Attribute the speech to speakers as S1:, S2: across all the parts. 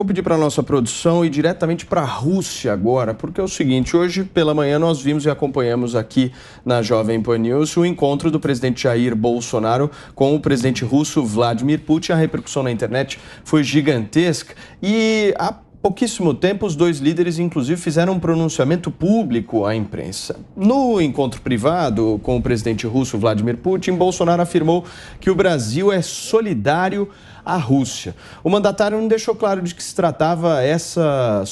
S1: Vou pedir para a nossa produção ir diretamente para a Rússia agora, porque é o seguinte, hoje pela manhã nós vimos e acompanhamos aqui na Jovem Pan News o encontro do presidente Jair Bolsonaro com o presidente russo Vladimir Putin. A repercussão na internet foi gigantesca e há pouquíssimo tempo os dois líderes inclusive fizeram um pronunciamento público à imprensa. No encontro privado com o presidente russo Vladimir Putin, Bolsonaro afirmou que o Brasil é solidário à Rússia. O mandatário não deixou claro do que se tratava essa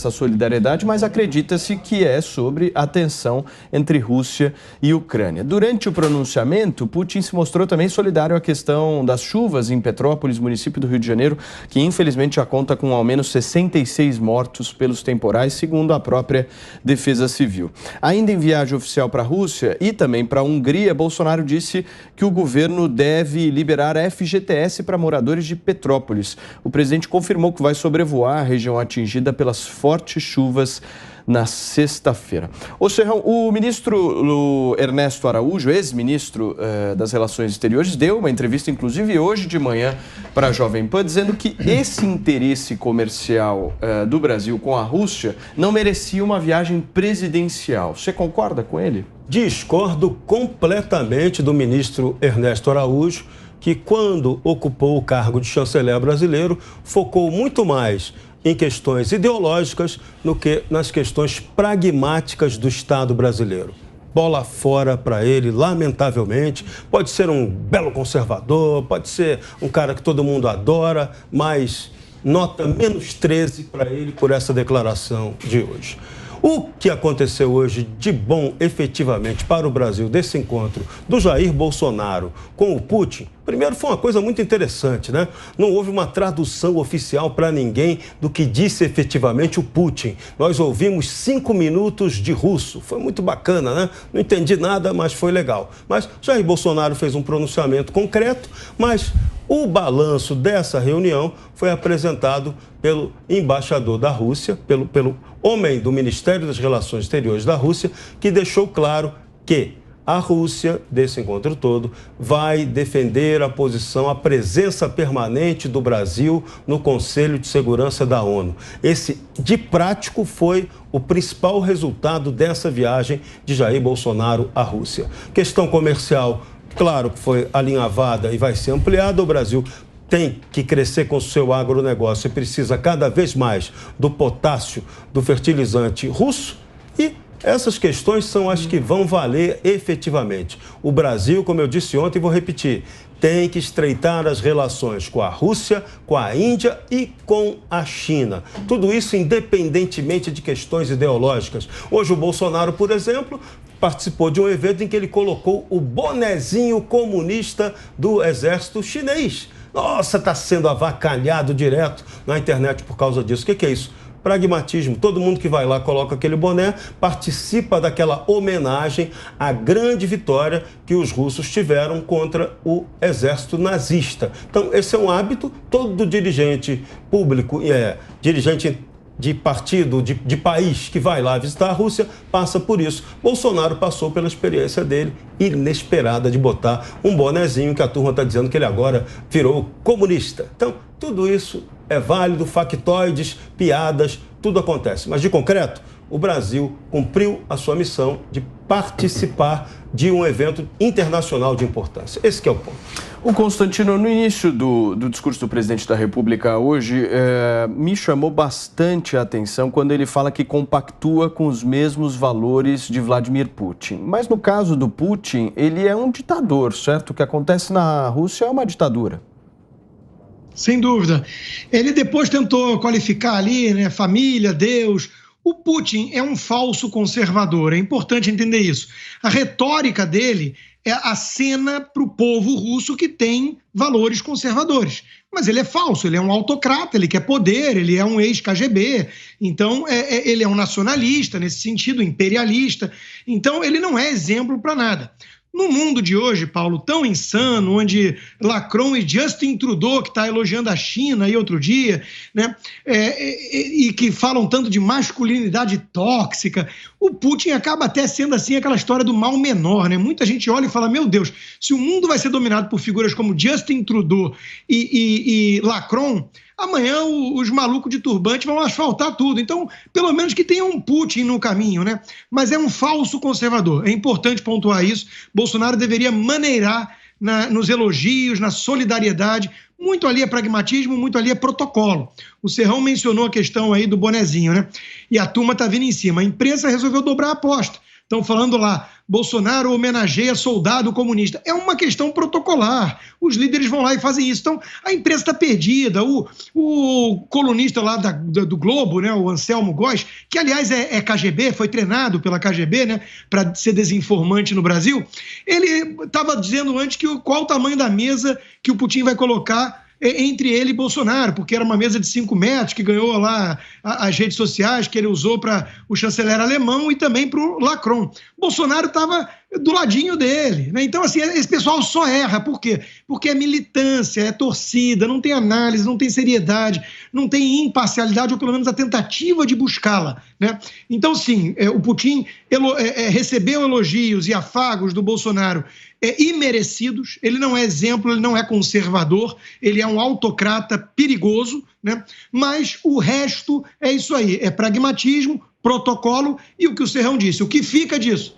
S1: solidariedade, mas acredita-se que é sobre a tensão entre Rússia e Ucrânia. Durante o pronunciamento, Putin se mostrou também solidário à questão das chuvas em Petrópolis, município do Rio de Janeiro, que infelizmente já conta com ao menos 66 mortos pelos temporais, segundo a própria Defesa Civil. Ainda em viagem oficial para a Rússia e também para a Hungria, Bolsonaro disse que o governo deve liberar a FGTS para moradores de Petrópolis. O presidente confirmou que vai sobrevoar a região atingida pelas fortes chuvas na sexta-feira. Ô Serrão, o ministro Ernesto Araújo, ex-ministro das Relações Exteriores, deu uma entrevista, inclusive hoje de manhã, para a Jovem Pan, dizendo que esse interesse comercial do Brasil com a Rússia não merecia uma viagem presidencial. Você concorda com ele?
S2: Discordo completamente do ministro Ernesto Araújo, que quando ocupou o cargo de chanceler brasileiro, focou muito mais em questões ideológicas do que nas questões pragmáticas do Estado brasileiro. Bola fora para ele, lamentavelmente. Pode ser um belo conservador, pode ser um cara que todo mundo adora, mas nota -13 para ele por essa declaração de hoje. O que aconteceu hoje de bom, efetivamente, para o Brasil, desse encontro do Jair Bolsonaro com o Putin, primeiro foi uma coisa muito interessante, né? Não houve uma tradução oficial para ninguém do que disse efetivamente o Putin. Nós ouvimos 5 minutos de russo, foi muito bacana, né? Não entendi nada, mas foi legal. Mas Jair Bolsonaro fez um pronunciamento concreto, mas o balanço dessa reunião foi apresentado pelo embaixador da Rússia, pelo homem do Ministério das Relações Exteriores da Rússia, que deixou claro que a Rússia, desse encontro todo, vai defender a posição, a presença permanente do Brasil no Conselho de Segurança da ONU. Esse, de prático, foi o principal resultado dessa viagem de Jair Bolsonaro à Rússia. Questão comercial, claro que foi alinhavada e vai ser ampliada. O Brasil tem que crescer com o seu agronegócio e precisa cada vez mais do potássio, do fertilizante russo, e essas questões são as que vão valer efetivamente. O Brasil, como eu disse ontem e vou repetir, tem que estreitar as relações com a Rússia, com a Índia e com a China. Tudo isso independentemente de questões ideológicas. Hoje o Bolsonaro, por exemplo, participou de um evento em que ele colocou o bonezinho comunista do exército chinês. Nossa, está sendo avacalhado direto na internet por causa disso. O que é isso? Pragmatismo. Todo mundo que vai lá coloca aquele boné, participa daquela homenagem à grande vitória que os russos tiveram contra o exército nazista. Então, esse é um hábito, todo dirigente público, dirigente de partido, de país que vai lá visitar a Rússia, passa por isso. Bolsonaro passou pela experiência dele, inesperada, de botar um bonezinho que a turma está dizendo que ele agora virou comunista. Então, tudo isso é válido, factoides, piadas, tudo acontece. Mas, de concreto, o Brasil cumpriu a sua missão de participar de um evento internacional de importância. Esse que é o ponto.
S1: O Constantino, no início do discurso do presidente da República hoje, me chamou bastante a atenção quando ele fala que compactua com os mesmos valores de Vladimir Putin. Mas no caso do Putin, ele é um ditador, certo? O que acontece na Rússia é uma ditadura.
S3: Sem dúvida. Ele depois tentou qualificar ali, né, família, Deus. O Putin é um falso conservador, é importante entender isso. A retórica dele é acena para o povo russo que tem valores conservadores. Mas ele é falso, ele é um autocrata, ele quer poder, ele é um ex-KGB, então ele é um nacionalista, nesse sentido, imperialista. Então ele não é exemplo para nada. No mundo de hoje, Paulo, tão insano, onde Macron e Justin Trudeau, que está elogiando a China aí outro dia, né, e que falam tanto de masculinidade tóxica, o Putin acaba até sendo assim aquela história do mal menor, né? Muita gente olha e fala, meu Deus, se o mundo vai ser dominado por figuras como Justin Trudeau e Macron, amanhã os malucos de turbante vão asfaltar tudo. Então, pelo menos que tenha um Putin no caminho, né? Mas é um falso conservador. É importante pontuar isso. Bolsonaro deveria maneirar nos elogios, na solidariedade. Muito ali é pragmatismo, muito ali é protocolo. O Serrão mencionou a questão aí do bonezinho, né? E a turma tá vindo em cima. A imprensa resolveu dobrar a aposta. Estão falando lá, Bolsonaro homenageia soldado comunista. É uma questão protocolar. Os líderes vão lá e fazem isso. Então, a imprensa está perdida. O colunista lá do Globo, né, o Anselmo Góes, que, aliás, é KGB, foi treinado pela KGB, né, para ser desinformante no Brasil, ele estava dizendo antes qual o tamanho da mesa que o Putin vai colocar entre ele e Bolsonaro, porque era uma mesa de 5 metros que ganhou lá as redes sociais que ele usou para o chanceler alemão e também para o Macron. Bolsonaro estava do ladinho dele, né? Então, assim, esse pessoal só erra. Por quê? Porque é militância, é torcida, não tem análise, não tem seriedade, não tem imparcialidade, ou pelo menos a tentativa de buscá-la, né? Então, sim, o Putin recebeu elogios e afagos do Bolsonaro imerecidos. Ele não é exemplo, ele não é conservador, ele é um autocrata perigoso, né? Mas o resto é isso aí, é pragmatismo, protocolo e o que o Serrão disse. O que fica disso?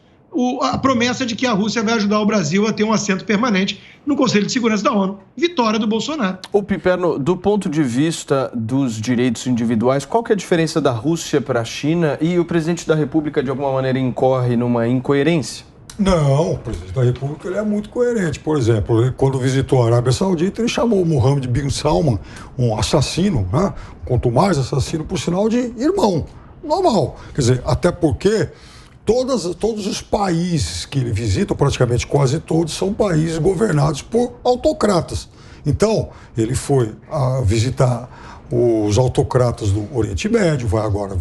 S3: A promessa de que a Rússia vai ajudar o Brasil a ter um assento permanente no Conselho de Segurança da ONU. Vitória do Bolsonaro.
S1: Ô Piperno, do ponto de vista dos direitos individuais, qual que é a diferença da Rússia para a China e o presidente da República, de alguma maneira, incorre numa incoerência?
S4: Não, o presidente da República ele é muito coerente. Por exemplo, quando visitou a Arábia Saudita, ele chamou o Mohammed bin Salman, um assassino, né? Quanto mais assassino, por sinal, de irmão. Normal. Quer dizer, até porque todos os países que ele visita, praticamente quase todos, são países governados por autocratas. Então, ele foi visitar os autocratas do Oriente Médio, vai agora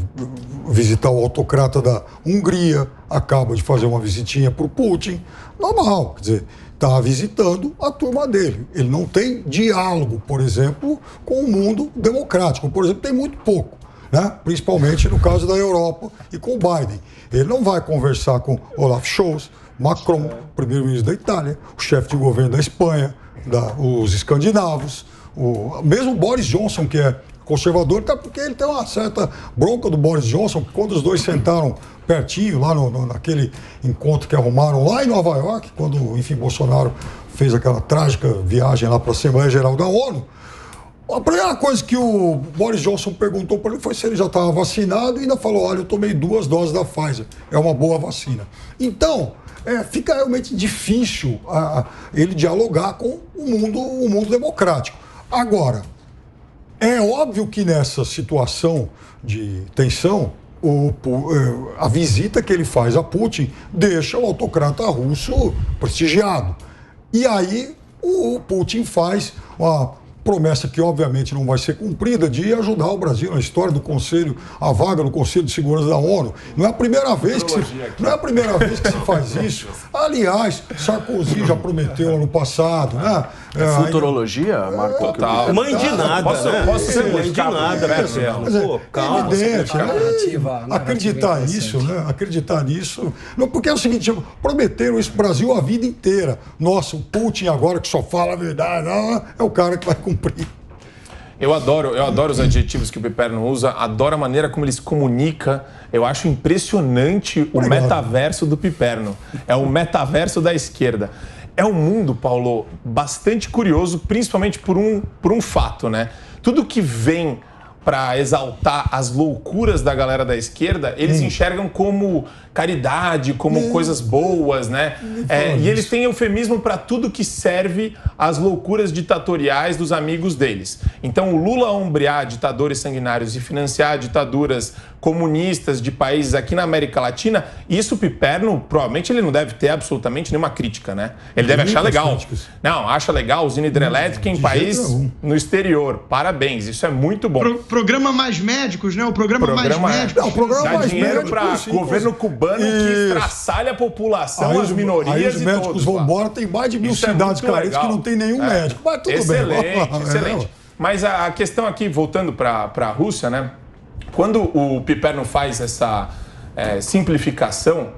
S4: visitar o autocrata da Hungria, acaba de fazer uma visitinha para o Putin. Normal, quer dizer, está visitando a turma dele. Ele não tem diálogo, por exemplo, com o mundo democrático. Por exemplo, tem muito pouco, né? Principalmente no caso da Europa e com o Biden. Ele não vai conversar com Olaf Scholz, Macron, primeiro-ministro da Itália, o chefe de governo da Espanha, os escandinavos, mesmo Boris Johnson, que é conservador, até porque ele tem uma certa bronca do Boris Johnson, que quando os dois sentaram pertinho, lá naquele encontro que arrumaram lá em Nova York, quando, enfim, Bolsonaro fez aquela trágica viagem lá para a Assembleia Geral da ONU, a primeira coisa que o Boris Johnson perguntou para ele foi se ele já estava vacinado e ainda falou, olha, eu tomei 2 doses da Pfizer, é uma boa vacina. Então, fica realmente difícil ele dialogar com o mundo democrático. Agora, é óbvio que nessa situação de tensão, a visita que ele faz a Putin deixa o autocrata russo prestigiado. E aí o Putin faz uma promessa que obviamente não vai ser cumprida de ajudar o Brasil na história do Conselho, a vaga no Conselho de Segurança da ONU. Não é a primeira vez que se faz isso. Aliás, Sarkozy já prometeu ano passado, né?
S1: Futurologia, Marco?
S2: Total. Mãe de nada, posso ser mãe de nada, Pô, calma.
S4: É evidente, acreditar nisso, né? Acreditar nisso. Não, porque é o seguinte, prometeram isso pro Brasil a vida inteira. Nossa, o Putin agora que só fala a verdade, é o cara que vai cumprir.
S5: Eu adoro os adjetivos que o Piperno usa, adoro a maneira como ele se comunica. Eu acho impressionante o metaverso do Piperno. É o metaverso da esquerda. É um mundo, Paulo, bastante curioso, principalmente por um fato, né? Tudo que vem para exaltar as loucuras da galera da esquerda, eles enxergam como caridade, como coisas boas, né? E eles têm eufemismo para tudo que serve às loucuras ditatoriais dos amigos deles. Então, o Lula ombrear ditadores sanguinários e financiar ditaduras comunistas de países aqui na América Latina, isso o Piperno, provavelmente ele não deve ter absolutamente nenhuma crítica, né? Ele deve achar legal. Não, acha legal usina hidrelétrica em país no exterior. Parabéns, isso é muito bom.
S3: Programa Mais Médicos, né? O programa Mais Médicos.
S4: Não, o programa
S5: dá
S4: Mais
S5: dinheiro para governo cubano que estraçalha a população, as minorias
S4: aí os médicos vão embora, tem mais de 1000 cidades carentes que não tem nenhum médico. Mas tudo
S5: excelente. Mas a questão aqui, voltando para a Rússia, né? Quando o Piperno faz essa simplificação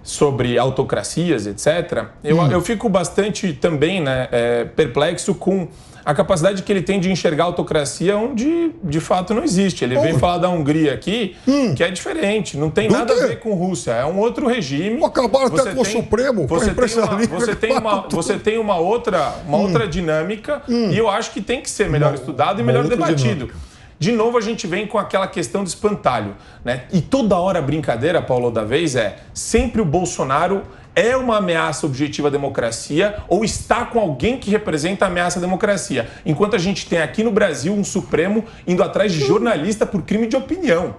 S5: sobre autocracias, etc., eu fico bastante também, né, perplexo com a capacidade que ele tem de enxergar a autocracia onde, de fato, não existe. Ele veio falar da Hungria aqui, que é diferente, não tem nada a ver com Rússia, é um outro regime.
S4: Acabaram até com o Supremo,
S5: você tem uma outra dinâmica e eu acho que tem que ser melhor estudado e melhor debatido. De novo, a gente vem com aquela questão do espantalho, né? E toda hora a brincadeira, Paulo, da vez sempre o Bolsonaro é uma ameaça objetiva à democracia ou está com alguém que representa a ameaça à democracia. Enquanto a gente tem aqui no Brasil um Supremo indo atrás de jornalista por crime de opinião.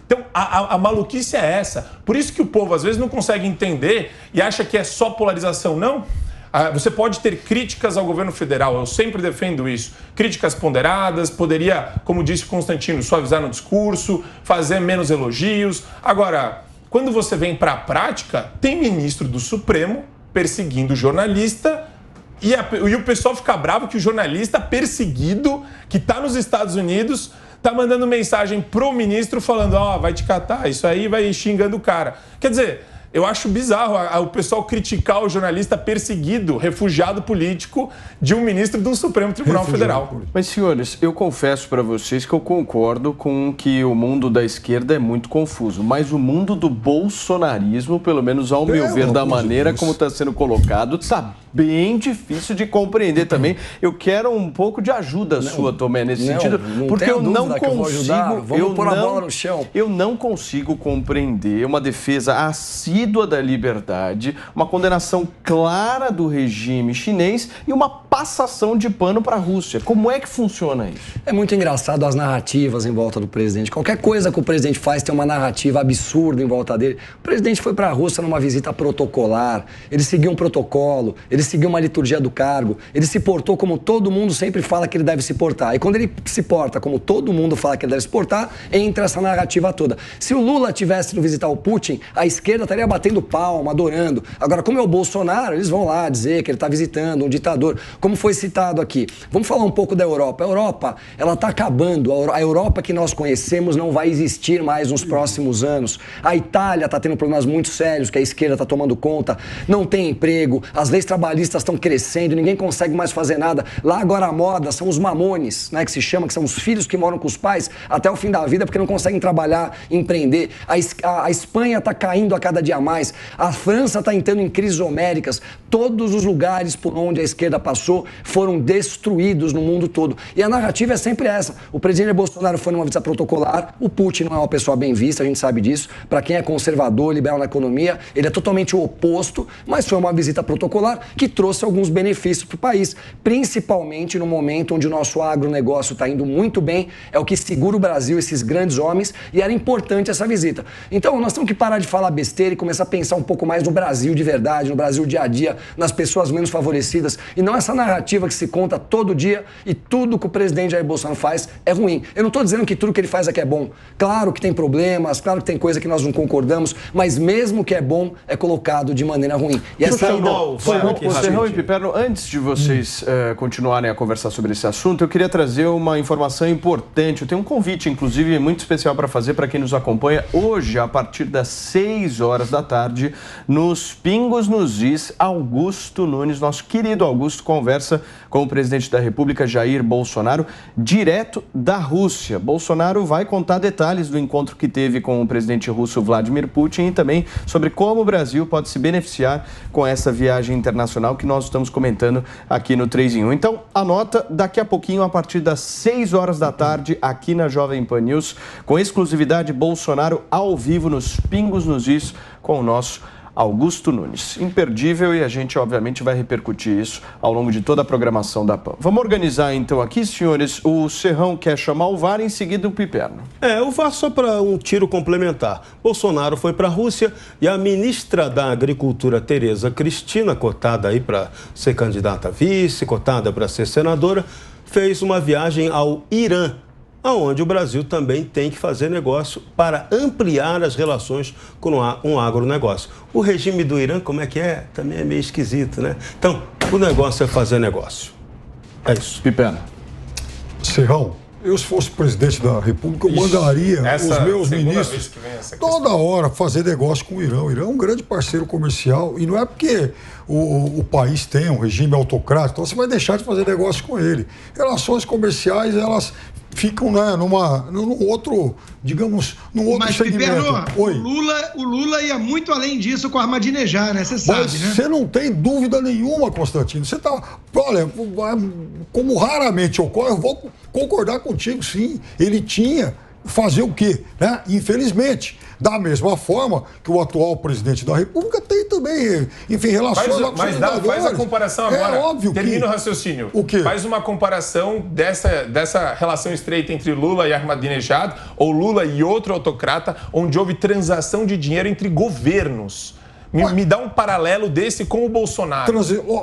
S5: Então, a maluquice é essa. Por isso que o povo, às vezes, não consegue entender e acha que é só polarização. Não. Você pode ter críticas ao governo federal, eu sempre defendo isso. Críticas ponderadas, poderia, como disse Constantino, suavizar no discurso, fazer menos elogios. Agora, quando você vem para a prática, tem ministro do Supremo perseguindo jornalista e o pessoal fica bravo que o jornalista perseguido, que está nos Estados Unidos, está mandando mensagem pro ministro falando, vai te catar, isso aí vai xingando o cara. Quer dizer, eu acho bizarro o pessoal criticar o jornalista perseguido, refugiado político de um ministro do Supremo Tribunal Federal.
S1: Mas, senhores, eu confesso para vocês que eu concordo com que o mundo da esquerda é muito confuso, mas o mundo do bolsonarismo, pelo menos ao meu ver, da maneira como está sendo colocado, está bem difícil de compreender também. Eu quero um pouco de ajuda sua, Tomé, nesse sentido, porque eu não consigo...
S6: Vamos pôr a bola no chão.
S1: Eu não consigo compreender uma defesa assídua da liberdade, uma condenação clara do regime chinês e uma passação de pano para a Rússia. Como é que funciona isso?
S6: É muito engraçado as narrativas em volta do presidente. Qualquer coisa que o presidente faz tem uma narrativa absurda em volta dele. O presidente foi para a Rússia numa visita protocolar, ele seguiu um protocolo, ele seguiu uma liturgia do cargo, ele se portou como todo mundo sempre fala que ele deve se portar. E quando ele se porta como todo mundo fala que ele deve se portar, entra essa narrativa toda. Se o Lula tivesse ido visitar o Putin, a esquerda estaria batendo palma, adorando. Agora, como é o Bolsonaro, eles vão lá dizer que ele está visitando um ditador. Como foi citado aqui. Vamos falar um pouco da Europa. A Europa, ela está acabando. A Europa que nós conhecemos não vai existir mais nos próximos anos. A Itália está tendo problemas muito sérios, que a esquerda está tomando conta. Não tem emprego, as leis trabalhistas estão crescendo, ninguém consegue mais fazer nada. Lá agora a moda são os mamones, né, que se chama, que são os filhos que moram com os pais até o fim da vida porque não conseguem trabalhar, empreender. A Espanha está caindo a cada dia mais. A França está entrando em crises homéricas. Todos os lugares por onde a esquerda passou foram destruídos no mundo todo. E a narrativa é sempre essa. O presidente Bolsonaro foi numa visita protocolar, o Putin não é uma pessoa bem vista, a gente sabe disso. Para quem é conservador, liberal na economia, ele é totalmente o oposto, mas foi uma visita protocolar que trouxe alguns benefícios para o país, principalmente no momento onde o nosso agronegócio está indo muito bem, é o que segura o Brasil, esses grandes homens, e era importante essa visita. Então, nós temos que parar de falar besteira e começar a pensar um pouco mais no Brasil de verdade, no Brasil dia a dia, nas pessoas menos favorecidas, e não essa narrativa que se conta todo dia e tudo que o presidente Jair Bolsonaro faz é ruim. Eu não estou dizendo que tudo que ele faz aqui é bom. Claro que tem problemas, claro que tem coisa que nós não concordamos, mas mesmo que é bom, é colocado de maneira ruim. E essa
S1: Serrão e Piperno, antes de vocês continuarem a conversar sobre esse assunto, eu queria trazer uma informação importante. Eu tenho um convite, inclusive, muito especial para fazer para quem nos acompanha hoje, a partir das 6 horas da tarde, nos Pingos nos Is, Augusto Nunes, nosso querido Augusto, conversa com o presidente da República, Jair Bolsonaro, direto da Rússia. Bolsonaro vai contar detalhes do encontro que teve com o presidente russo Vladimir Putin e também sobre como o Brasil pode se beneficiar com essa viagem internacional que nós estamos comentando aqui no 3 em 1. Então, anota, daqui a pouquinho, a partir das 6 horas da tarde, aqui na Jovem Pan News, com exclusividade, Bolsonaro ao vivo nos Pingos nos Is, com o nosso Augusto Nunes. Imperdível, e a gente, obviamente, vai repercutir isso ao longo de toda a programação da PAN. Vamos organizar, então, aqui, senhores. O Serrão quer chamar o VAR, em seguida o Piperno.
S2: O VAR só para um tiro complementar. Bolsonaro foi para a Rússia e a ministra da Agricultura, Tereza Cristina, cotada aí para ser candidata a vice, cotada para ser senadora, fez uma viagem ao Irã, onde o Brasil também tem que fazer negócio para ampliar as relações com um agronegócio. O regime do Irã, como é que é? Também é meio esquisito, né? Então, o negócio é fazer negócio. É isso.
S1: Piperno.
S4: Serrão, eu se fosse presidente da República, eu mandaria os meus ministros toda hora fazer negócio com o Irã. O Irã é um grande parceiro comercial e não é porque o país tem um regime autocrático, então você vai deixar de fazer negócio com ele. Relações comerciais, elas ficam, né, num outro, digamos, num outro segmento.
S3: O Lula ia muito além disso com a Ahmadinejad, né? Você sabe,
S4: mas
S3: né?
S4: Você não tem dúvida nenhuma, Constantino. Você tá, olha, como raramente ocorre, eu vou concordar contigo, sim. Ele tinha fazer o quê? Né? Infelizmente, da mesma forma que o atual presidente da República tem também, enfim, relações com os
S5: senadores. Faz a comparação agora.
S4: É óbvio
S5: Termina o raciocínio.
S4: O quê?
S5: Faz uma comparação dessa relação estreita entre Lula e Ahmadinejad, ou Lula e outro autocrata, onde houve transação de dinheiro entre governos. Me dá um paralelo desse com o Bolsonaro.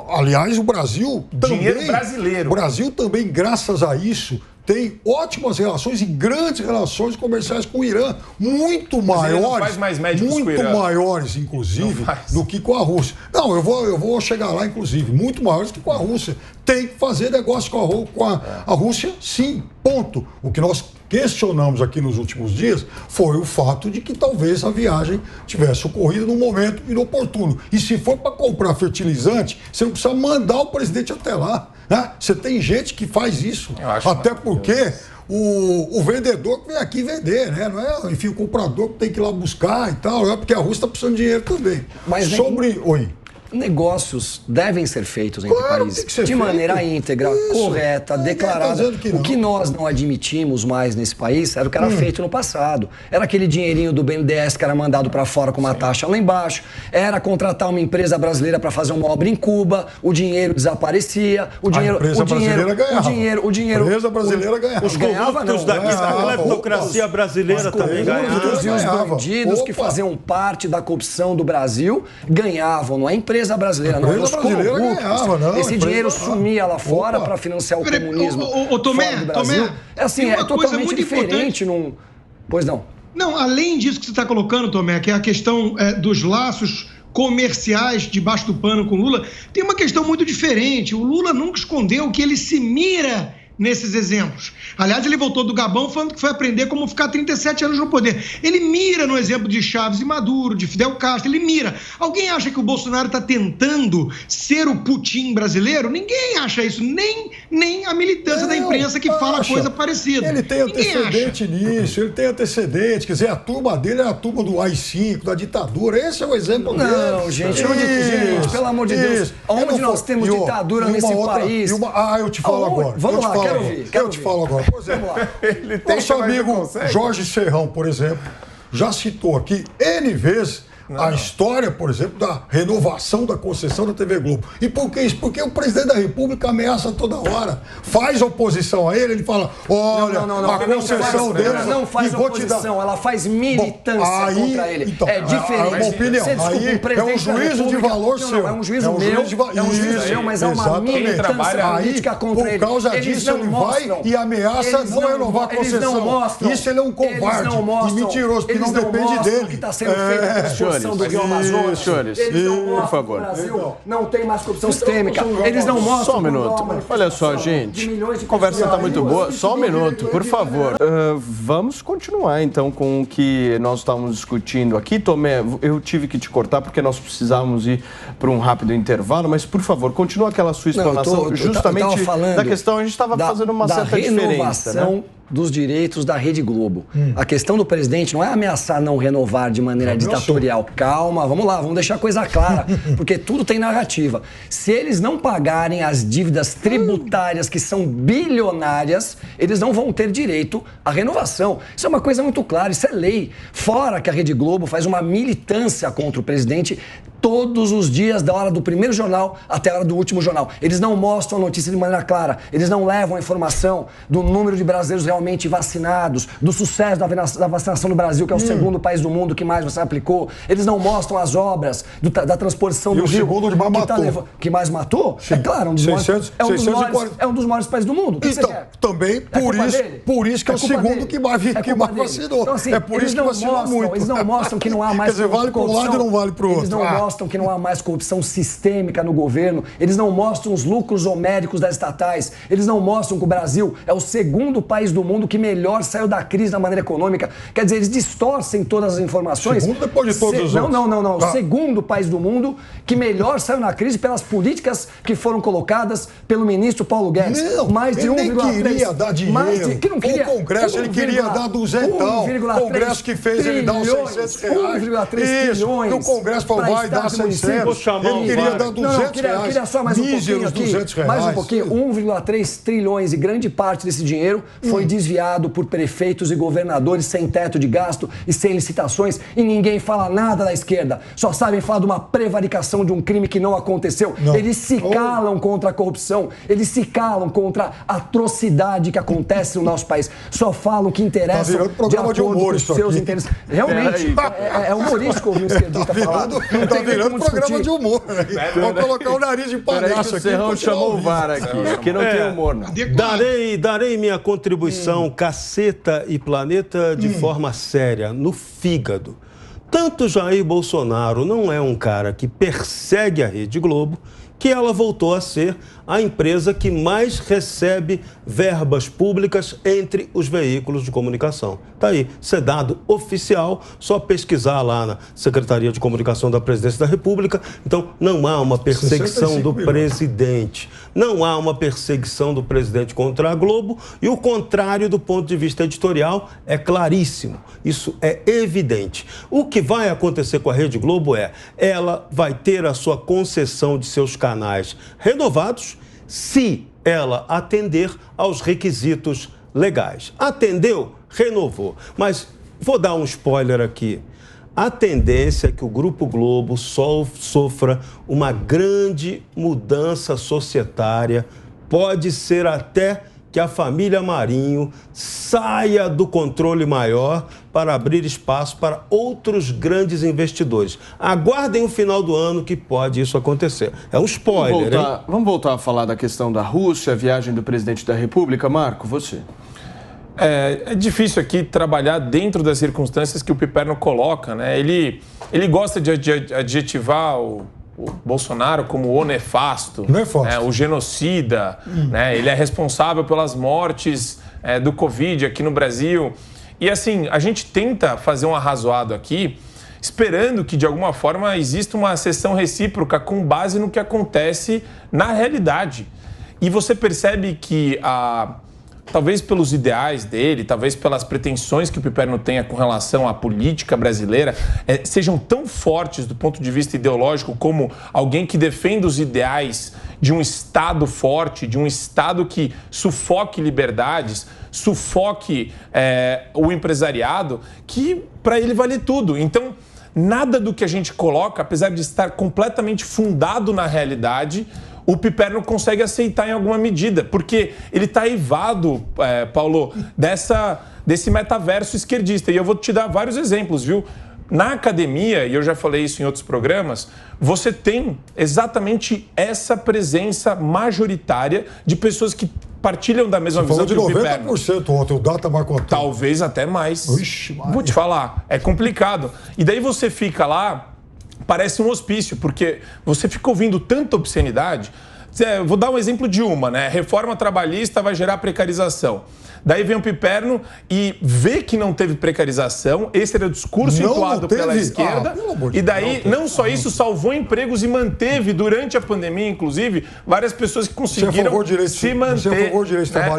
S4: Aliás, o Brasil também...
S5: Dinheiro brasileiro.
S4: O Brasil também, graças a isso, tem ótimas relações e grandes relações comerciais com o Irã, muito maiores,
S5: não faz mais médicos
S4: muito
S5: com o Irã.
S4: maiores, inclusive, do que com a Rússia. Não, eu vou chegar lá, inclusive, muito maiores que com a Rússia. Tem que fazer negócio com a Rússia, sim, ponto. O que nós questionamos aqui nos últimos dias foi o fato de que talvez a viagem tivesse ocorrido num momento inoportuno. E se for para comprar fertilizante, você não precisa mandar o presidente até lá. Né? Você tem gente que faz isso. Até porque o vendedor que vem aqui vender, né? Não é, enfim, o comprador que tem que ir lá buscar e tal, é porque a Rússia está precisando de dinheiro também.
S6: Mas
S4: Oi.
S6: Negócios devem ser feitos entre países de maneira íntegra, correta, declarada. O que nós não admitimos mais nesse país era o que era feito no passado. Era aquele dinheirinho do BNDES que era mandado para fora com uma taxa lá embaixo. Era contratar uma empresa brasileira para fazer uma obra em Cuba. O dinheiro desaparecia. A
S4: empresa brasileira ganhava.
S6: A
S4: empresa brasileira ganhava.
S2: Os corruptos da cleptocracia brasileira também ganhavam.
S6: Os bandidos que faziam parte da corrupção do Brasil ganhavam, não é empresa brasileira, não. Os corruptos. Esse dinheiro sumia lá fora para financiar o comunismo fora do Brasil. É assim, é totalmente diferente. Pois não.
S3: Não, além disso que você está colocando, Tomé, que é a questão dos laços comerciais debaixo do pano com o Lula, tem uma questão muito diferente. O Lula nunca escondeu que ele se mira nesses exemplos. Aliás, ele voltou do Gabão falando que foi aprender como ficar 37 anos no poder. Ele mira no exemplo de Chaves e Maduro, de Fidel Castro, ele mira. Alguém acha que o Bolsonaro está tentando ser o Putin brasileiro? Ninguém acha isso, nem a militância da imprensa que fala coisa parecida.
S4: Ele tem antecedente nisso, ele tem antecedente, quer dizer, a turma dele é a turma do AI-5, da ditadura, esse é o exemplo dele.
S6: Não, gente, pelo amor de Deus, onde nós temos ditadura nesse país?
S4: Eu te falo agora.
S6: Vamos lá.
S4: Eu te falo agora. Por exemplo, nosso amigo Jorge Serrão, por exemplo, já citou aqui N vezes a história, por exemplo, da renovação da concessão da TV Globo. E por que isso? Porque o presidente da República ameaça toda hora. Faz oposição a ele, ele fala, olha, a concessão dele...
S6: Ela não faz oposição, ela faz militância contra ele. Então, é diferente.
S4: É uma opinião. Aí é um juízo de valor seu.
S6: Não, é um juízo meu, mas é uma militância política contra ele.
S4: Por causa disso, ele vai e ameaça não renovar a concessão. Isso ele é um covarde e mentiroso, porque não depende dele.
S6: Que está sendo feito do Rio Amazonas.
S1: Senhores, por favor.
S6: O Brasil não tem mais corrupção sistêmica. Eles não mostram.
S1: Só um minuto. Olha só, gente. A conversa está muito boa. Só um minuto, por favor. Vamos continuar, então, com o que nós estávamos discutindo aqui. Tomé, eu tive que te cortar porque nós precisávamos ir para um rápido intervalo, mas, por favor, continua aquela sua explanação justamente da questão. A gente estava fazendo uma certa diferença, né?
S6: Dos direitos da Rede Globo. A questão do presidente não é ameaçar não renovar de maneira ditatorial. Calma, vamos lá, vamos deixar a coisa clara, porque tudo tem narrativa. Se eles não pagarem as dívidas tributárias que são bilionárias, eles não vão ter direito à renovação. Isso é uma coisa muito clara, isso é lei. Fora que a Rede Globo faz uma militância contra o presidente todos os dias, da hora do primeiro jornal até a hora do último jornal. Eles não mostram a notícia de maneira clara, eles não levam a informação do número de brasileiros realmente vacinados, do sucesso da vacinação no Brasil, que é o segundo país do mundo que mais você aplicou. Eles não mostram as obras da transposição do Rio.
S4: E o segundo que mais matou.
S6: Que mais matou? Sim. É claro, é um dos maiores países do mundo.
S4: Então, também, por isso que é o segundo que mais vacinou.
S6: Então, assim,
S4: é por isso que vacinou muito.
S6: Eles não mostram que não há mais
S4: corrupção. Quer dizer, vale para um lado e não vale para o outro.
S6: Eles não mostram que não há mais corrupção sistêmica no governo. Eles não mostram os lucros homéricos das estatais. Eles não mostram que o Brasil é o segundo país do mundo que melhor saiu da crise da maneira econômica. Quer dizer, eles distorcem todas as informações.
S4: Segundo depois de todos os outros.
S6: Não. Segundo país do mundo que melhor saiu na crise pelas políticas que foram colocadas pelo ministro Paulo Guedes.
S4: Não,
S6: mais de
S4: ele nem queria dar dinheiro.
S6: Que não queria,
S4: o Congresso, ele queria dar duzentão. O Congresso que fez ele dar os 600 reais.
S6: 1,3 trilhões.
S4: O Congresso falou, vai dar 600. Ele queria dar 200 reais.
S6: Queria só mais um pouquinho aqui.
S4: 200 reais.
S6: Mais um pouquinho. 1,3 trilhões e grande parte desse dinheiro foi desviado por prefeitos e governadores sem teto de gasto e sem licitações, e ninguém fala nada da esquerda. Só sabem falar de uma prevaricação de um crime que não aconteceu. Eles se calam contra a corrupção, eles se calam contra a atrocidade que acontece no nosso país. Só falam o que interessa de acordo com os seus interesses. Realmente, é humorístico ouvir um esquerdista falar.
S4: Tá virando programa de humor. Vou colocar o nariz de palhaço aqui.
S1: O Serrão chamou o VAR aqui não tem humor, não.
S2: Darei minha contribuição, caceta e planeta, de forma séria, no fígado. Tanto Jair Bolsonaro não é um cara que persegue a Rede Globo, que ela voltou a ser a empresa que mais recebe verbas públicas entre os veículos de comunicação. Está aí, isso é dado oficial, só pesquisar lá na Secretaria de Comunicação da Presidência da República. Então, não há uma perseguição do presidente, não há uma perseguição do presidente contra a Globo, e o contrário do ponto de vista editorial é claríssimo, isso é evidente. O que vai acontecer com a Rede Globo ela vai ter a sua concessão de seus canais renovados, se ela atender aos requisitos legais. Atendeu? Renovou. Mas vou dar um spoiler aqui. A tendência é que o Grupo Globo sofra uma grande mudança societária. Pode ser até que a família Marinho saia do controle maior para abrir espaço para outros grandes investidores. Aguardem o final do ano que pode isso acontecer. É um spoiler,
S1: Vamos voltar a falar da questão da Rússia, a viagem do presidente da República. Marco, você.
S5: É difícil aqui trabalhar dentro das circunstâncias que o Piperno coloca, né? Ele gosta de adjetivar o Bolsonaro como o nefasto, né, o genocida, né, ele é responsável pelas mortes do Covid aqui no Brasil. E assim, a gente tenta fazer um arrazoado aqui, esperando que de alguma forma exista uma acessão recíproca com base no que acontece na realidade. E você percebe que talvez pelos ideais dele, talvez pelas pretensões que o Piperno tenha com relação à política brasileira, sejam tão fortes do ponto de vista ideológico como alguém que defende os ideais de um Estado forte, de um Estado que sufoque liberdades, sufoque o empresariado, que para ele vale tudo. Então, nada do que a gente coloca, apesar de estar completamente fundado na realidade, o Piperno consegue aceitar em alguma medida, porque ele está eivado, Paulo, desse metaverso esquerdista. E eu vou te dar vários exemplos, viu? Na academia, e eu já falei isso em outros programas, você tem exatamente essa presença majoritária de pessoas que partilham da mesma visão que o Piperno.
S4: Você falou de 90% ontem, o Data marcou até.
S5: Talvez até mais.
S4: Ixi,
S5: vou te falar, é complicado. E daí você fica lá, parece um hospício, porque você fica ouvindo tanta obscenidade. Vou dar um exemplo de uma, né? Reforma trabalhista vai gerar precarização. Daí vem o Piperno e vê que não teve precarização. Esse era o discurso entoado pela esquerda. E daí, não só isso, salvou empregos e manteve, durante a pandemia, inclusive, várias pessoas que conseguiram se manter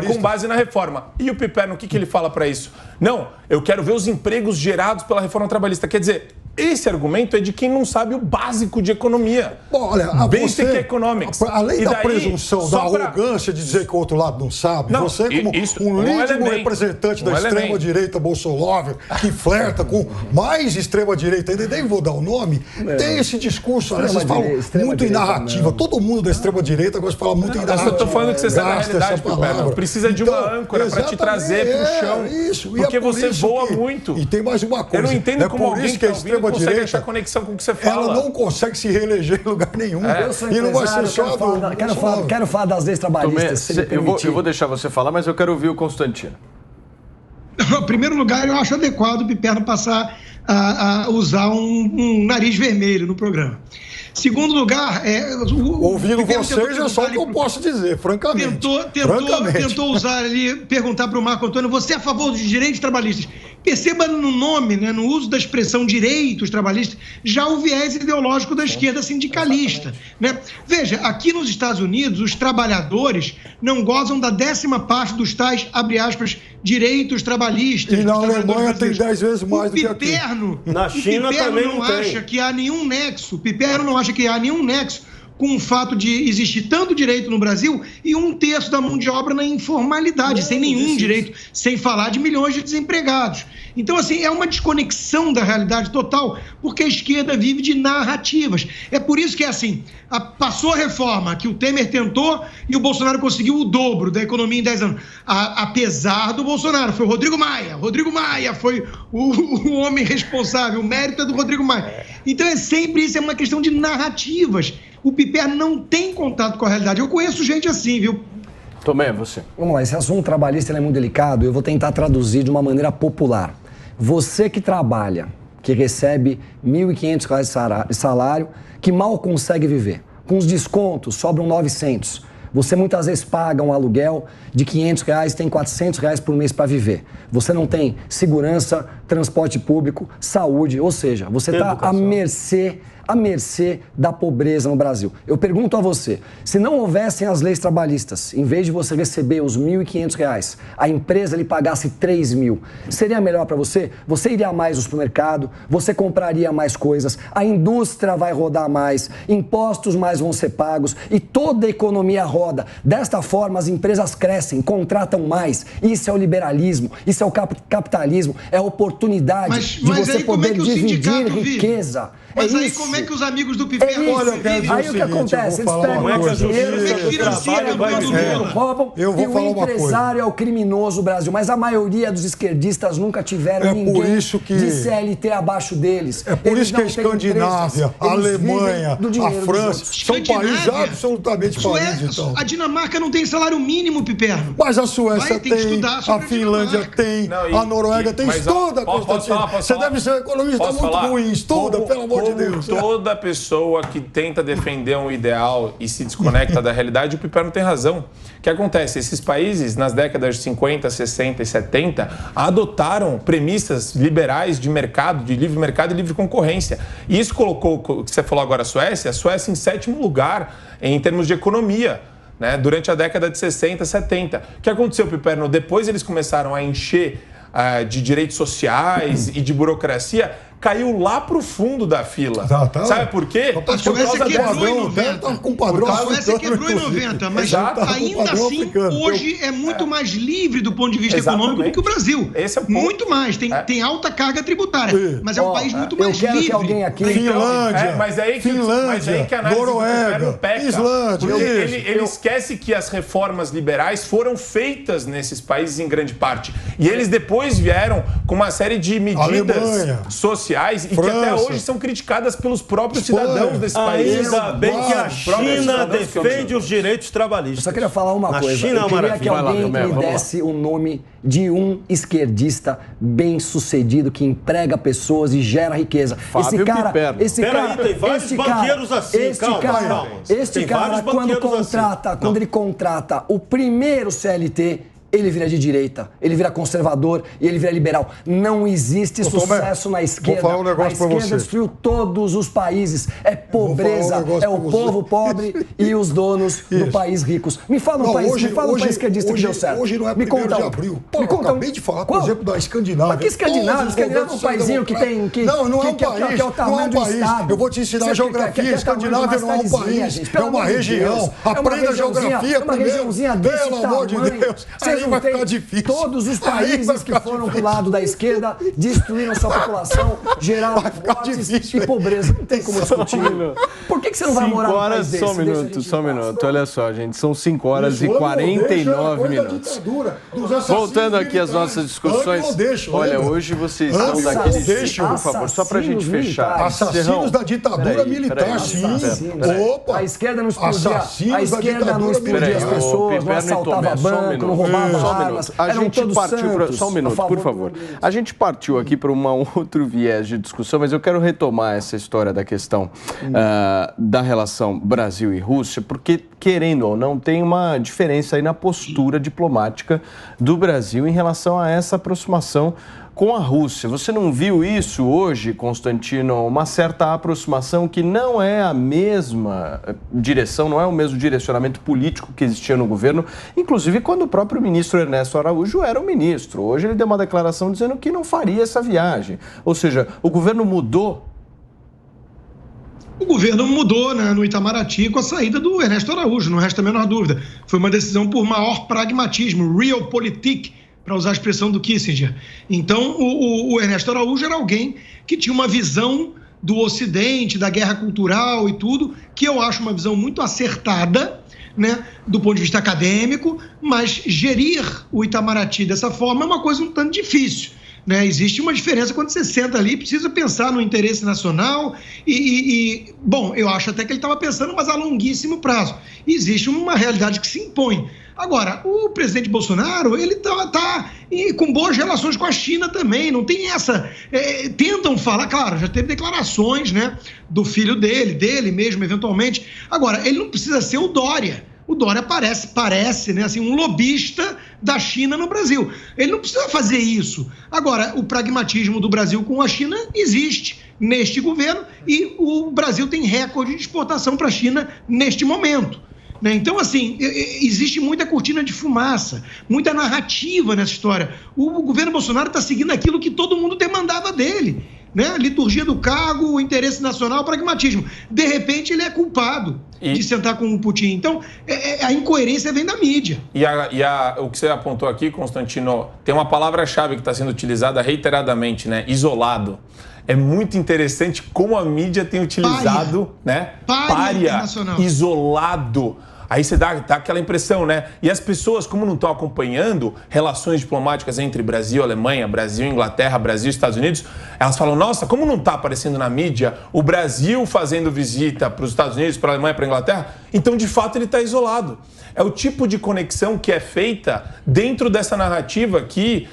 S5: com base na reforma. E o Piperno, o que ele fala para isso? Não, eu quero ver os empregos gerados pela reforma trabalhista. Quer dizer, esse argumento é de quem não sabe o básico de economia.
S4: Bom, olha,
S5: Basic Economics.
S4: Além da presunção, da arrogância de dizer que o outro lado não sabe, você como um legítimo representante da extrema-direita bolsonaro, que flerta com mais extrema-direita, ainda nem vou dar o nome, tem esse discurso, vocês falam muito em narrativa. Todo mundo da extrema-direita gosta de falar muito em narrativa.
S5: Eu estou falando que você está na realidade, Piperno. Precisa de uma âncora para te trazer para o chão.
S4: Isso.
S5: Porque você voa muito.
S4: E tem mais uma coisa.
S5: Eu não entendo como alguém que está ouvindo consegue achar conexão com o que você fala.
S4: Ela não consegue se reeleger em lugar nenhum. E não vai ser só
S6: quero falar das leis trabalhistas.
S1: Eu vou deixar você falar, mas eu quero ouvir o Constantino.
S3: Em primeiro lugar, eu acho adequado o Piperno passar a usar um nariz vermelho no programa. Segundo lugar,
S4: ouvindo vocês é só o que eu posso dizer, francamente.
S3: Tentou usar ali, perguntar para o Marco Antônio, você é a favor dos direitos trabalhistas? Perceba no nome, né, no uso da expressão direitos trabalhistas, já o viés ideológico da esquerda sindicalista. Né? Veja, aqui nos Estados Unidos, os trabalhadores não gozam da 10ª parte dos tais, abre aspas, direitos trabalhistas.
S4: E na Alemanha tem 10 vezes mais do que aqui.
S2: Na China também não tem.
S3: Acha que há nenhum nexo, o Piperno não acha que há nenhum nexo com o fato de existir tanto direito no Brasil e 1/3 da mão de obra na informalidade, sem nenhum direito, sem falar de milhões de desempregados. Então, assim, é uma desconexão da realidade total, porque a esquerda vive de narrativas. É por isso que é assim, passou a reforma que o Temer tentou e o Bolsonaro conseguiu o dobro da economia em 10 anos. Apesar do Bolsonaro, foi o Rodrigo Maia. Rodrigo Maia foi o homem responsável, o mérito é do Rodrigo Maia. Então, é sempre isso, é uma questão de narrativas. O Piperno não tem contato com a realidade. Eu conheço gente assim, viu?
S1: Também é você.
S6: Vamos lá, esse assunto trabalhista é muito delicado, eu vou tentar traduzir de uma maneira popular. Você que trabalha, que recebe R$ 1.500 de salário, que mal consegue viver, com os descontos sobram 900. Você muitas vezes paga um aluguel de R$ 500, tem R$ 400 por mês para viver. Você não tem segurança, transporte público, saúde, ou seja, você está à mercê da pobreza no Brasil. Eu pergunto a você, se não houvessem as leis trabalhistas, em vez de você receber os R$ 1.500, a empresa lhe pagasse 3 mil, seria melhor para você? Você iria mais no supermercado, você compraria mais coisas, a indústria vai rodar mais, impostos mais vão ser pagos e toda a economia roda. Desta forma, as empresas crescem, contratam mais. Isso é o liberalismo, isso é o capitalismo, é a oportunidade de você poder dividir riqueza.
S3: Mas aí como é que os amigos do Piperno...
S6: Aí o que acontece? Eles pegam o dinheiro, roubam e o empresário é o criminoso do Brasil. Mas a maioria dos esquerdistas nunca tiveram ninguém de CLT abaixo deles.
S4: É por isso que a Escandinávia, a Alemanha, a França são países absolutamente falidos.
S3: A Dinamarca não tem salário mínimo, Piperno.
S4: Mas a Suécia tem, a Finlândia tem, a Noruega tem. Estuda, Constantino. Você deve ser um economista muito ruim. Estuda, pelo amor de Deus.
S5: Toda pessoa que tenta defender um ideal e se desconecta da realidade, o Piperno tem razão. O que acontece? Esses países, nas décadas de 50, 60 e 70, adotaram premissas liberais de mercado, de livre mercado e livre concorrência. E isso colocou, o que você falou agora, a Suécia em 7º lugar em termos de economia, né, durante a década de 60, 70. O que aconteceu, Piperno? Depois eles começaram a encher de direitos sociais e de burocracia, caiu lá pro fundo da fila. Sabe por quê?
S3: A Suécia quebrou em 90. A Suécia quebrou em 90, mas ainda assim, hoje é muito mais livre do ponto de vista econômico do que o Brasil.
S5: Esse é o ponto.
S3: Muito mais. Tem alta carga tributária, mas é um país muito mais livre.
S6: Que alguém aqui...
S4: Finlândia,
S5: mas aí que a análise
S4: Noruega,
S5: peca.
S4: Islândia.
S5: Ele esquece que as reformas liberais foram feitas nesses países em grande parte. E eles depois vieram com uma série de medidas sociais e que até hoje são criticadas pelos próprios cidadãos desse país.
S2: Ainda bem que a China defende os direitos trabalhistas.
S6: Eu só queria falar uma coisa. Eu queria que alguém me desse o nome de um esquerdista bem-sucedido que emprega pessoas e gera riqueza.
S1: Fábio Piperno.
S2: Tem vários banqueiros assim.
S6: Este cara, quando ele contrata o primeiro CLT, ele vira de direita, ele vira conservador e ele vira liberal. Não existe sucesso na esquerda.
S4: Vou falar um negócio pra você.
S6: A esquerda destruiu todos os países. É pobreza, é o povo pobre e os donos do país ricos. Me fala um país esquerdista que deu certo.
S4: Hoje não é 1º de abril. Pô, eu acabei de falar, por exemplo, da Escandinávia.
S6: Mas que Escandinávia? Escandinávia é um paísinho que tem...
S4: Não é um país.
S6: Que é o tamanho do Estado.
S4: Eu vou te ensinar geografia. Escandinávia não é um país. É uma região. Aprenda geografia primeiro.
S6: Uma regiãozinha desse tamanho.
S4: Pelo amor de Deus. Vai ficar difícil.
S6: Todos os países que foram pro lado da esquerda destruíram sua população, geraram mortes e pobreza. Não tem como discutir. Por que você não vai morar num país desse?
S1: Só um minuto. Olha só, gente. São 5 horas e 49 minutos. Voltando aqui às nossas discussões. Olha, hoje vocês estão daquele jeito, por favor, só pra gente fechar.
S4: Assassinos da ditadura militar, sim.
S6: Opa! A esquerda não explodia as pessoas, não assaltava banco, não roubava armas,
S1: A
S6: eram
S1: gente
S6: todos
S1: partiu
S6: santos,
S1: só um minuto, por favor. A gente partiu aqui para um outro viés de discussão, mas eu quero retomar essa história da questão da relação Brasil e Rússia, porque, querendo ou não, tem uma diferença aí na postura diplomática do Brasil em relação a essa aproximação com a Rússia. Você não viu isso hoje, Constantino? Uma certa aproximação que não é a mesma direção, não é o mesmo direcionamento político que existia no governo, inclusive quando o próprio ministro Ernesto Araújo era o ministro. Hoje ele deu uma declaração dizendo que não faria essa viagem. Ou seja, o governo mudou.
S3: O governo mudou, né, no Itamaraty com a saída do Ernesto Araújo, não resta a menor dúvida. Foi uma decisão por maior pragmatismo, realpolitik, para usar a expressão do Kissinger. Então, o Ernesto Araújo era alguém que tinha uma visão do Ocidente, da guerra cultural e tudo, que eu acho uma visão muito acertada, né, do ponto de vista acadêmico, mas gerir o Itamaraty dessa forma é uma coisa um tanto difícil. Né? Existe uma diferença quando você senta ali e precisa pensar no interesse nacional bom, eu acho até que ele estava pensando, mas a longuíssimo prazo. Existe uma realidade que se impõe. Agora, o presidente Bolsonaro, ele tá com boas relações com a China também, não tem essa... tentam falar, claro, já teve declarações, né, do filho dele mesmo, eventualmente. Agora, ele não precisa ser o Dória. O Dória parece, né, assim, um lobista da China no Brasil. Ele não precisa fazer isso. Agora, o pragmatismo do Brasil com a China existe neste governo e o Brasil tem recorde de exportação para a China neste momento. Né? Então, assim, existe muita cortina de fumaça, muita narrativa nessa história. O governo Bolsonaro está seguindo aquilo que todo mundo demandava dele. Né? Liturgia do cargo, o interesse nacional, o pragmatismo. De repente, ele é culpado de sentar com o Putin. Então, a incoerência vem da mídia.
S5: O que você apontou aqui, Constantino, tem uma palavra-chave que está sendo utilizada reiteradamente, né? Isolado. É muito interessante como a mídia tem utilizado, né? Pária, isolado. Aí você dá aquela impressão, né? E as pessoas, como não estão acompanhando relações diplomáticas entre Brasil e Alemanha, Brasil e Inglaterra, Brasil e Estados Unidos, elas falam, nossa, como não está aparecendo na mídia o Brasil fazendo visita para os Estados Unidos, para a Alemanha, para a Inglaterra? Então, de fato, ele está isolado. É o tipo de conexão que é feita dentro dessa narrativa que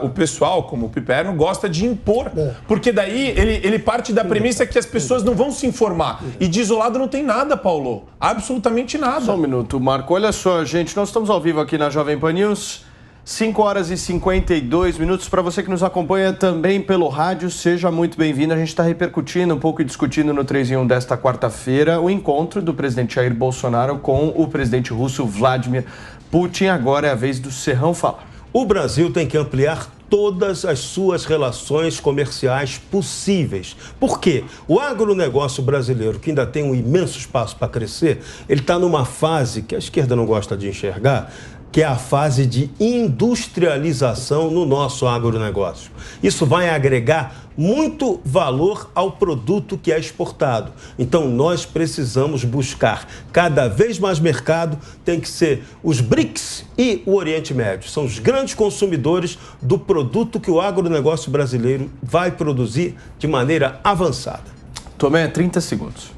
S5: o pessoal, como o Piperno, gosta de impor. Porque daí ele parte da premissa que as pessoas não vão se informar. E de isolado não tem nada, Paulo. Absolutamente nada.
S1: Só um minuto, Marco. Olha só, gente, nós estamos ao vivo aqui na Jovem Pan News. 5 horas e 52 minutos. Para você que nos acompanha também pelo rádio, seja muito bem-vindo. A gente está repercutindo um pouco e discutindo no 3 em 1 desta quarta-feira o encontro do presidente Jair Bolsonaro com o presidente russo Vladimir Putin. Agora é a vez do Serrão falar.
S2: O Brasil tem que ampliar todas as suas relações comerciais possíveis. Por quê? O agronegócio brasileiro, que ainda tem um imenso espaço para crescer, ele está numa fase que a esquerda não gosta de enxergar, que é a fase de industrialização no nosso agronegócio. Isso vai agregar muito valor ao produto que é exportado. Então, nós precisamos buscar cada vez mais mercado, tem que ser os BRICS e o Oriente Médio. São os grandes consumidores do produto que o agronegócio brasileiro vai produzir de maneira avançada.
S1: Tomé, 30 segundos.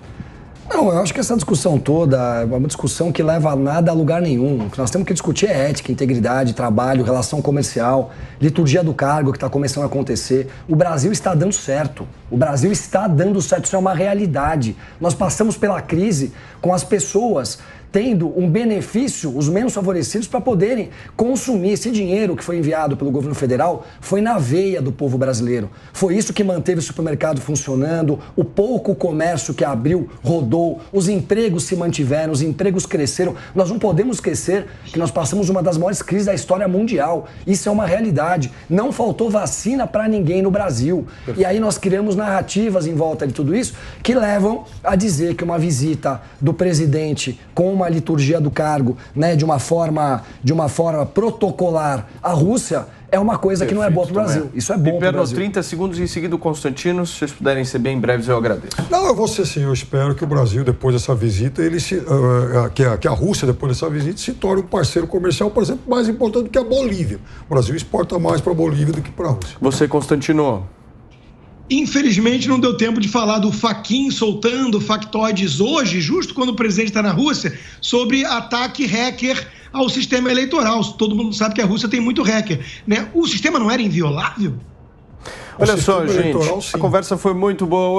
S6: Não, eu acho que essa discussão toda é uma discussão que leva a nada a lugar nenhum. O que nós temos que discutir é ética, integridade, trabalho, relação comercial, liturgia do cargo que está começando a acontecer. O Brasil está dando certo. O Brasil está dando certo. Isso é uma realidade. Nós passamos pela crise com as pessoas tendo um benefício, os menos favorecidos, para poderem consumir esse dinheiro que foi enviado pelo governo federal, foi na veia do povo brasileiro. Foi isso que manteve o supermercado funcionando, o pouco comércio que abriu rodou, os empregos se mantiveram, os empregos cresceram. Nós não podemos esquecer que nós passamos uma das maiores crises da história mundial. Isso é uma realidade. Não faltou vacina para ninguém no Brasil. E aí nós criamos narrativas em volta de tudo isso que levam a dizer que uma visita do presidente com uma liturgia do cargo, né, de uma forma protocolar à Rússia, é uma coisa que não é boa para o Brasil. Isso é bom para o Brasil.
S1: 30 segundos e em seguida o Constantino, se vocês puderem ser bem breves, eu agradeço.
S4: Não, eu vou ser sim. Eu espero que o Brasil, depois dessa visita, que a Rússia, depois dessa visita, se torne um parceiro comercial, por exemplo, mais importante que a Bolívia. O Brasil exporta mais para a Bolívia do que para a Rússia.
S1: Você, Constantino.
S3: Infelizmente, não deu tempo de falar do Fachin soltando factoides hoje, justo quando o presidente está na Rússia, sobre ataque hacker ao sistema eleitoral. Todo mundo sabe que a Rússia tem muito hacker, né? O sistema não era inviolável?
S1: Olha só, gente, a conversa foi muito boa.